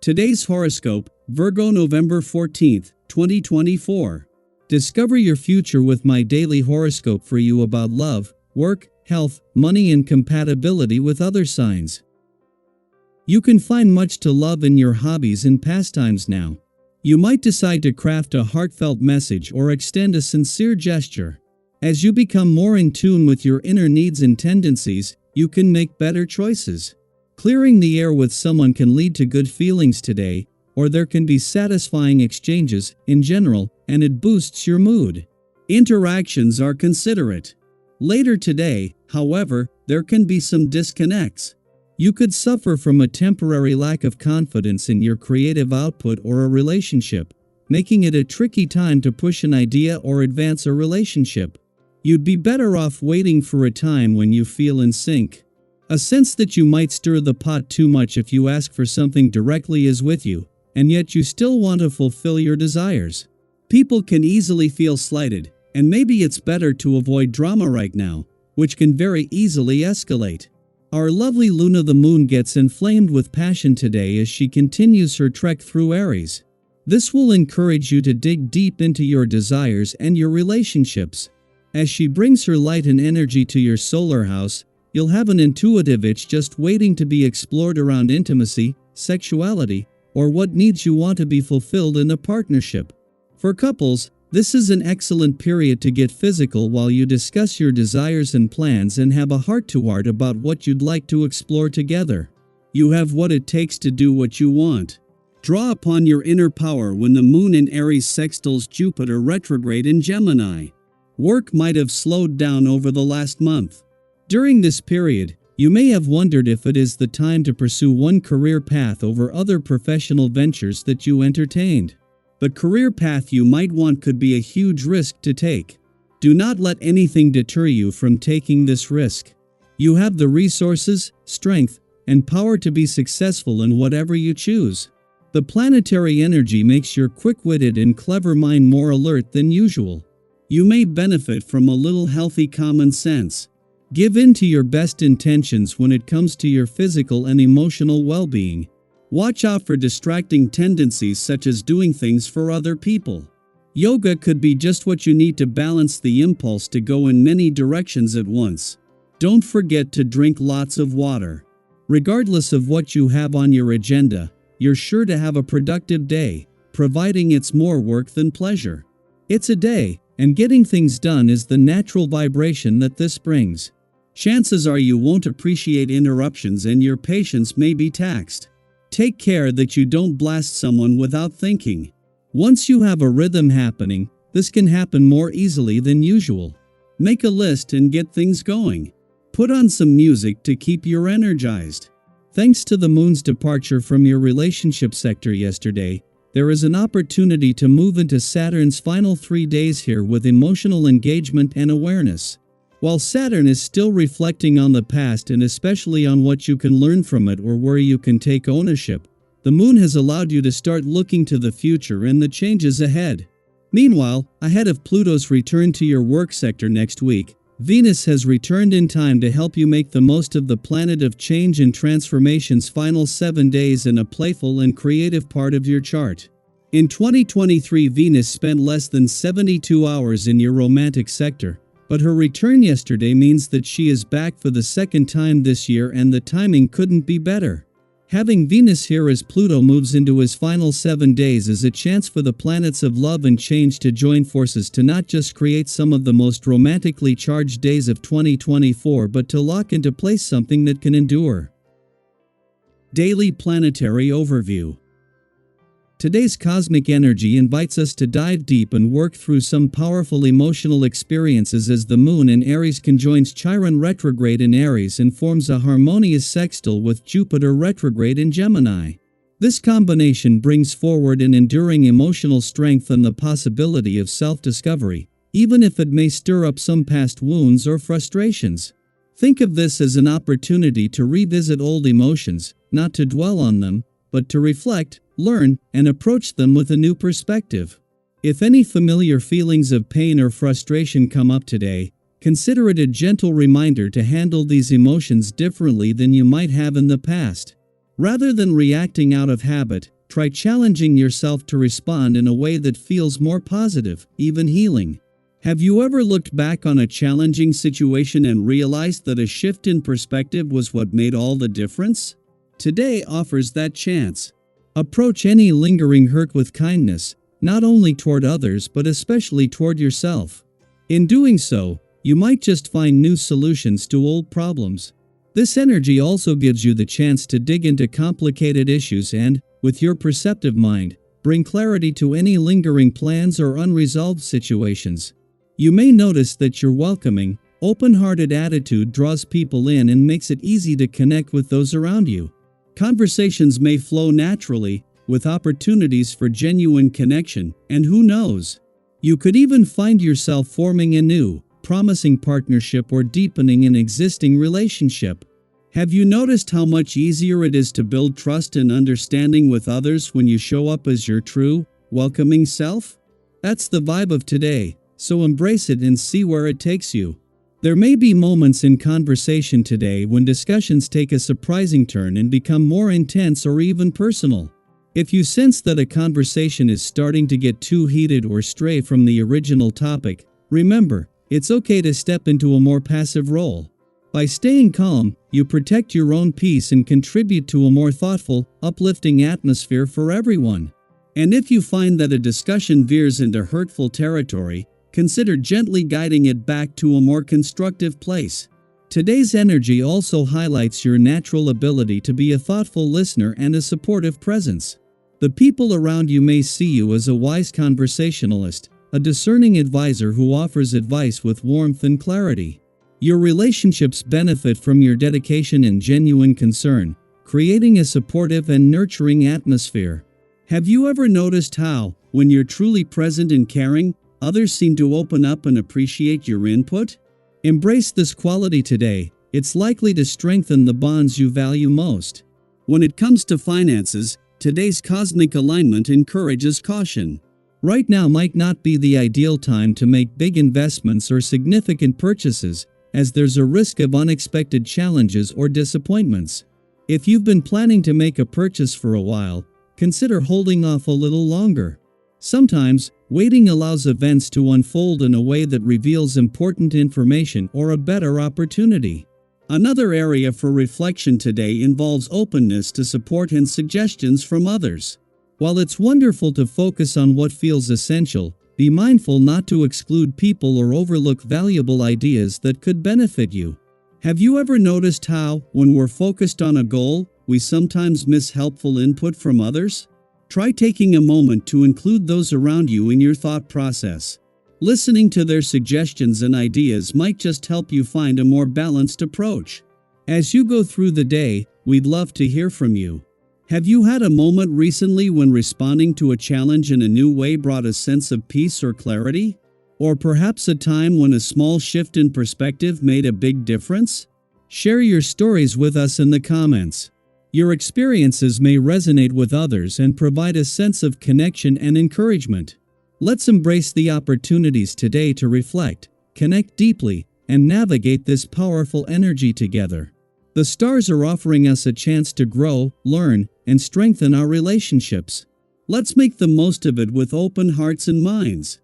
Today's horoscope, Virgo November 14th, 2024. Discover your future with my daily horoscope for you about love, work, health, money and compatibility with other signs. You can find much to love in your hobbies and pastimes now. You might decide to craft a heartfelt message or extend a sincere gesture. As you become more in tune with your inner needs and tendencies, you can make better choices. Clearing the air with someone can lead to good feelings today, or there can be satisfying exchanges in general, and it boosts your mood. Interactions are considerate. Later today, however, there can be some disconnects. You could suffer from a temporary lack of confidence in your creative output or a relationship, making it a tricky time to push an idea or advance a relationship. You'd be better off waiting for a time when you feel in sync. A sense that you might stir the pot too much if you ask for something directly is with you, and yet you still want to fulfill your desires. People can easily feel slighted, and maybe it's better to avoid drama right now, which can very easily escalate. Our lovely Luna the Moon gets inflamed with passion today as she continues her trek through Aries. This will encourage you to dig deep into your desires and your relationships. As she brings her light and energy to your solar house, you'll have an intuitive itch just waiting to be explored around intimacy, sexuality, or what needs you want to be fulfilled in a partnership. For couples, this is an excellent period to get physical while you discuss your desires and plans and have a heart-to-heart about what you'd like to explore together. You have what it takes to do what you want. Draw upon your inner power when the Moon in Aries sextiles Jupiter retrograde in Gemini. Work might have slowed down over the last month. During this period, you may have wondered if it is the time to pursue one career path over other professional ventures that you entertained. The career path you might want could be a huge risk to take. Do not let anything deter you from taking this risk. You have the resources, strength, and power to be successful in whatever you choose. The planetary energy makes your quick-witted and clever mind more alert than usual. You may benefit from a little healthy common sense. Give in to your best intentions when it comes to your physical and emotional well-being. Watch out for distracting tendencies such as doing things for other people. Yoga could be just what you need to balance the impulse to go in many directions at once. Don't forget to drink lots of water. Regardless of what you have on your agenda, you're sure to have a productive day, providing it's more work than pleasure. It's a day, and getting things done is the natural vibration that this brings. Chances are you won't appreciate interruptions and your patience may be taxed. Take care that you don't blast someone without thinking. Once you have a rhythm happening, this can happen more easily than usual. Make a list and get things going. Put on some music to keep you energized. Thanks to the Moon's departure from your relationship sector yesterday, there is an opportunity to move into Saturn's final 3 days here with emotional engagement and awareness. While Saturn is still reflecting on the past and especially on what you can learn from it or where you can take ownership, the Moon has allowed you to start looking to the future and the changes ahead. Meanwhile, ahead of Pluto's return to your work sector next week, Venus has returned in time to help you make the most of the planet of change and transformation's final 7 days in a playful and creative part of your chart. In 2023, Venus spent less than 72 hours in your romantic sector. But her return yesterday means that she is back for the second time this year and the timing couldn't be better. Having Venus here as Pluto moves into his final 7 days is a chance for the planets of love and change to join forces to not just create some of the most romantically charged days of 2024 but to lock into place something that can endure. Daily Planetary Overview. Today's cosmic energy invites us to dive deep and work through some powerful emotional experiences as the Moon in Aries conjoins Chiron retrograde in Aries and forms a harmonious sextile with Jupiter retrograde in Gemini. This combination brings forward an enduring emotional strength and the possibility of self-discovery, even if it may stir up some past wounds or frustrations. Think of this as an opportunity to revisit old emotions, not to dwell on them, but to reflect, learn, and approach them with a new perspective. If any familiar feelings of pain or frustration come up today, consider it a gentle reminder to handle these emotions differently than you might have in the past. Rather than reacting out of habit, try challenging yourself to respond in a way that feels more positive, even healing. Have you ever looked back on a challenging situation and realized that a shift in perspective was what made all the difference? Today offers that chance. Approach any lingering hurt with kindness, not only toward others but especially toward yourself. In doing so, you might just find new solutions to old problems. This energy also gives you the chance to dig into complicated issues and, with your perceptive mind, bring clarity to any lingering plans or unresolved situations. You may notice that your welcoming, open-hearted attitude draws people in and makes it easy to connect with those around you. Conversations may flow naturally, with opportunities for genuine connection, and who knows? You could even find yourself forming a new, promising partnership or deepening an existing relationship. Have you noticed how much easier it is to build trust and understanding with others when you show up as your true, welcoming self? That's the vibe of today, so embrace it and see where it takes you. There may be moments in conversation today when discussions take a surprising turn and become more intense or even personal. If you sense that a conversation is starting to get too heated or stray from the original topic, remember, it's okay to step into a more passive role. By staying calm, you protect your own peace and contribute to a more thoughtful, uplifting atmosphere for everyone. And if you find that a discussion veers into hurtful territory, consider gently guiding it back to a more constructive place. Today's energy also highlights your natural ability to be a thoughtful listener and a supportive presence. The people around you may see you as a wise conversationalist, a discerning advisor who offers advice with warmth and clarity. Your relationships benefit from your dedication and genuine concern, creating a supportive and nurturing atmosphere. Have you ever noticed how, when you're truly present and caring, others seem to open up and appreciate your input? Embrace this quality today. It's likely to strengthen the bonds you value most. When it comes to finances, today's cosmic alignment encourages caution. Right now might not be the ideal time to make big investments or significant purchases, as there's a risk of unexpected challenges or disappointments. If you've been planning to make a purchase for a while, consider holding off a little longer. Sometimes, waiting allows events to unfold in a way that reveals important information or a better opportunity. Another area for reflection today involves openness to support and suggestions from others. While it's wonderful to focus on what feels essential, be mindful not to exclude people or overlook valuable ideas that could benefit you. Have you ever noticed how, when we're focused on a goal, we sometimes miss helpful input from others? Try taking a moment to include those around you in your thought process. Listening to their suggestions and ideas might just help you find a more balanced approach. As you go through the day, we'd love to hear from you. Have you had a moment recently when responding to a challenge in a new way brought a sense of peace or clarity? Or perhaps a time when a small shift in perspective made a big difference? Share your stories with us in the comments. Your experiences may resonate with others and provide a sense of connection and encouragement. Let's embrace the opportunities today to reflect, connect deeply, and navigate this powerful energy together. The stars are offering us a chance to grow, learn, and strengthen our relationships. Let's make the most of it with open hearts and minds.